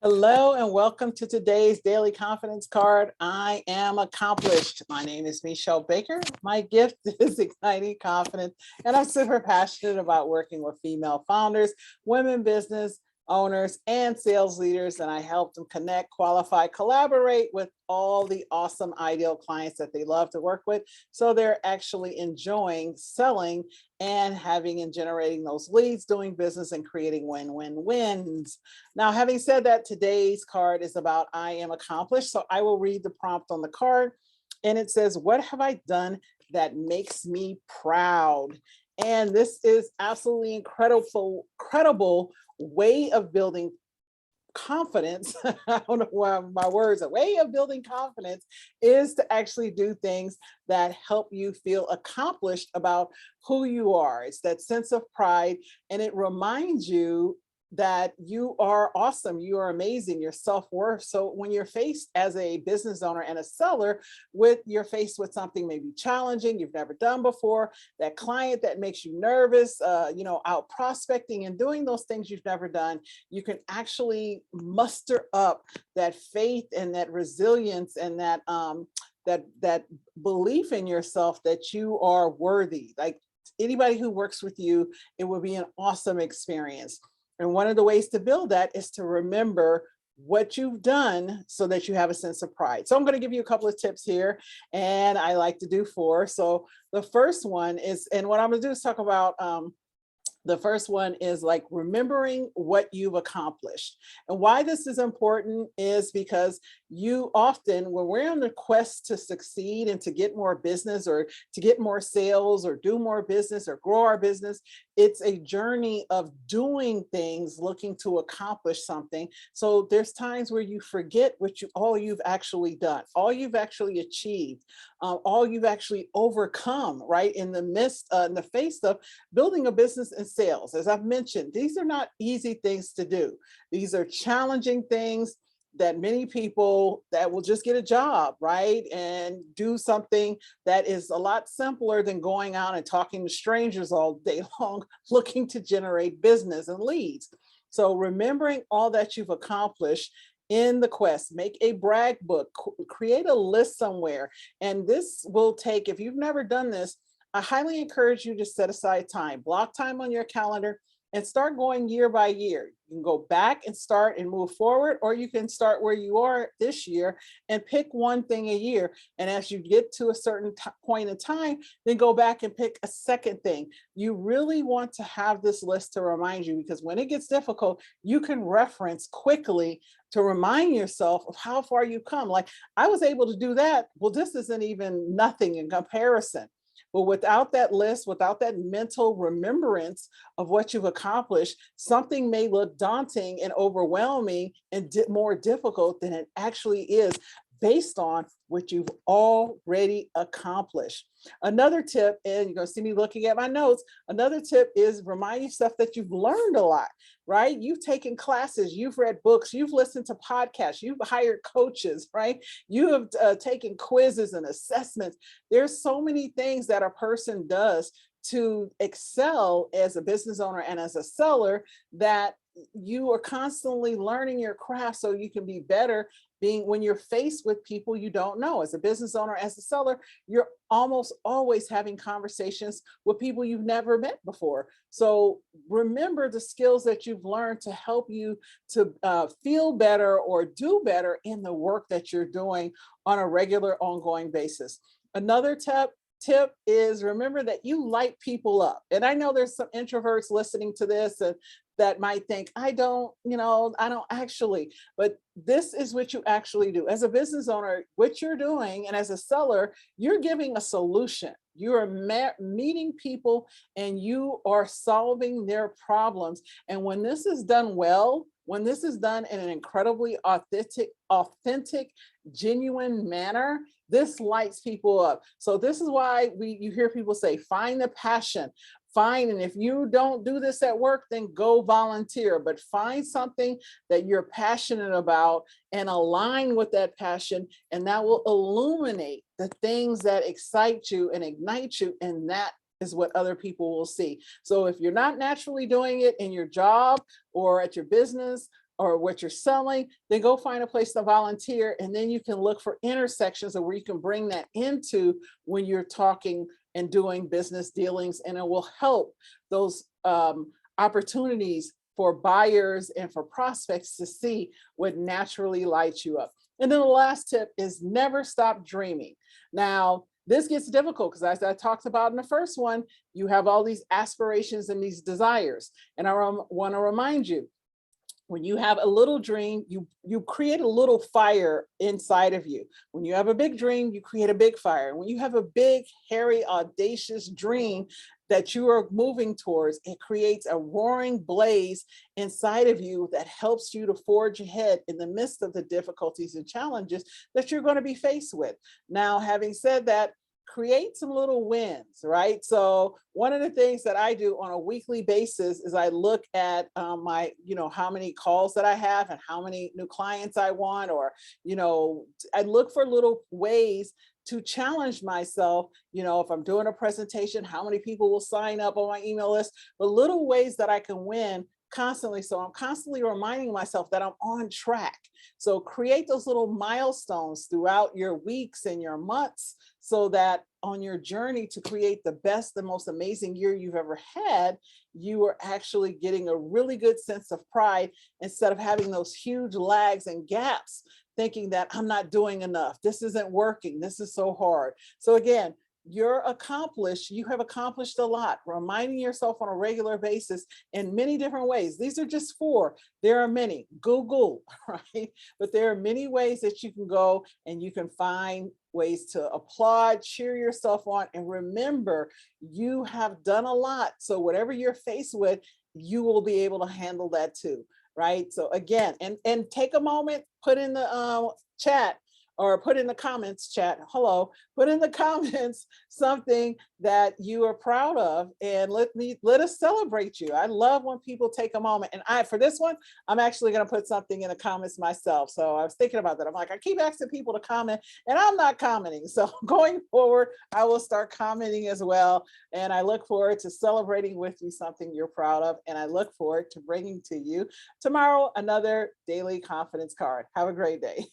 Hello and welcome to today's Daily Confidence Card. I am accomplished. My name is Michelle Baker. My gift is igniting confidence, and I'm super passionate about working with female founders, women business owners, and sales leaders. And I help them connect, qualify, collaborate with all the awesome ideal clients that they love to work with. So they're actually enjoying selling and having and generating those leads, doing business and creating win-win-wins. Now, having said that, today's card is about I am accomplished. So I will read the prompt on the card, and it says, what have I done that makes me proud? And this is absolutely incredible way of building confidence. I don't know why my words, a way of building confidence is to actually do things that help you feel accomplished about who you are. It's that sense of pride, and it reminds you that you are awesome, you are amazing, your self-worth. So when you're faced as a business owner and a seller you're faced with something maybe challenging you've never done before, that client that makes you nervous, out prospecting and doing those things you've never done, you can actually muster up that faith and that resilience and that belief in yourself that you are worthy. Like anybody who works with you, it will be an awesome experience. And one of the ways to build that is to remember what you've done so that you have a sense of pride. So I'm going to give you a couple of tips here, and I like to do 4. So the first one is, and what I'm going to do is talk about the first one is like remembering what you've accomplished. And why this is important is because you often, when we're on the quest to succeed and to get more business or to get more sales or do more business or grow our business, it's a journey of doing things, looking to accomplish something. So there's times where you forget all you've actually done, all you've actually achieved, all you've actually overcome, right? In the face of building a business and sales. As I've mentioned, these are not easy things to do. These are challenging things that many people that will just get a job, right? And do something that is a lot simpler than going out and talking to strangers all day long, looking to generate business and leads. So remembering all that you've accomplished in the quest, make a brag book, create a list somewhere. And this will take, if you've never done this, I highly encourage you to set aside time, block time on your calendar, and start going year by year. You can go back and start and move forward, or you can start where you are this year and pick one thing a year. And as you get to a certain point in time, then go back and pick a second thing. You really want to have this list to remind you, because when it gets difficult, you can reference quickly to remind yourself of how far you've come. Like, I was able to do that. Well, this isn't even nothing in comparison. But without that list, without that mental remembrance of what you've accomplished, something may look daunting and overwhelming and more difficult than it actually is, based on what you've already accomplished. Another tip, and you're going to see me looking at my notes, another tip is remind yourself that you've learned a lot, right? You've taken classes, you've read books, you've listened to podcasts, you've hired coaches, right? You have taken quizzes and assessments. There's so many things that a person does to excel as a business owner and as a seller, that you are constantly learning your craft so you can be better when you're faced with people you don't know. As a business owner, as a seller, you're almost always having conversations with people you've never met before. So remember the skills that you've learned to help you to feel better or do better in the work that you're doing on a regular, ongoing basis. Another tip is remember that you light people up. And I know there's some introverts listening to this and that might think, I don't actually, but this is what you actually do. As a business owner, what you're doing, and as a seller, you're giving a solution. You are meeting people and you are solving their problems. And when this is done well, when this is done in an incredibly authentic, genuine manner, this lights people up. So this is why you hear people say, find the passion. Fine, and if you don't do this at work, then go volunteer, but find something that you're passionate about and align with that passion, and that will illuminate the things that excite you and ignite you in that is what other people will see. So if you're not naturally doing it in your job or at your business or what you're selling, then go find a place to volunteer. And then you can look for intersections of where you can bring that into when you're talking and doing business dealings, and it will help those opportunities for buyers and for prospects to see what naturally lights you up. And then the last tip is never stop dreaming. Now, this gets difficult because, as I talked about in the first one, you have all these aspirations and these desires. And I want to remind you, when you have a little dream, you create a little fire inside of you. When you have a big dream, you create a big fire. When you have a big, hairy, audacious dream that you are moving towards, it creates a roaring blaze inside of you that helps you to forge ahead in the midst of the difficulties and challenges that you're going to be faced with. Now, having said that, create some little wins, right? So one of the things that I do on a weekly basis is I look at my, how many calls that I have and how many new clients I want, or, I look for little ways to challenge myself. If I'm doing a presentation, how many people will sign up on my email list, but little ways that I can win constantly. So I'm constantly reminding myself that I'm on track. So create those little milestones throughout your weeks and your months, so that on your journey to create the best, the most amazing year you've ever had, you are actually getting a really good sense of pride instead of having those huge lags and gaps, thinking that I'm not doing enough. This isn't working. This is so hard. So again, you're accomplished. You have accomplished a lot. Reminding yourself on a regular basis in many different ways. These are just four. There are many. Google, right? But there are many ways that you can go and you can find ways to applaud, cheer yourself on, and remember, you have done a lot. So whatever you're faced with, you will be able to handle that too, right? So again, and take a moment, put in the chat, or put in the comments chat, hello, put in the comments something that you are proud of, and let us celebrate you. I love when people take a moment. And for this one, I'm actually going to put something in the comments myself. So I was thinking about that. I'm like, I keep asking people to comment and I'm not commenting. So going forward, I will start commenting as well. And I look forward to celebrating with you something you're proud of. And I look forward to bringing to you tomorrow another daily confidence card. Have a great day.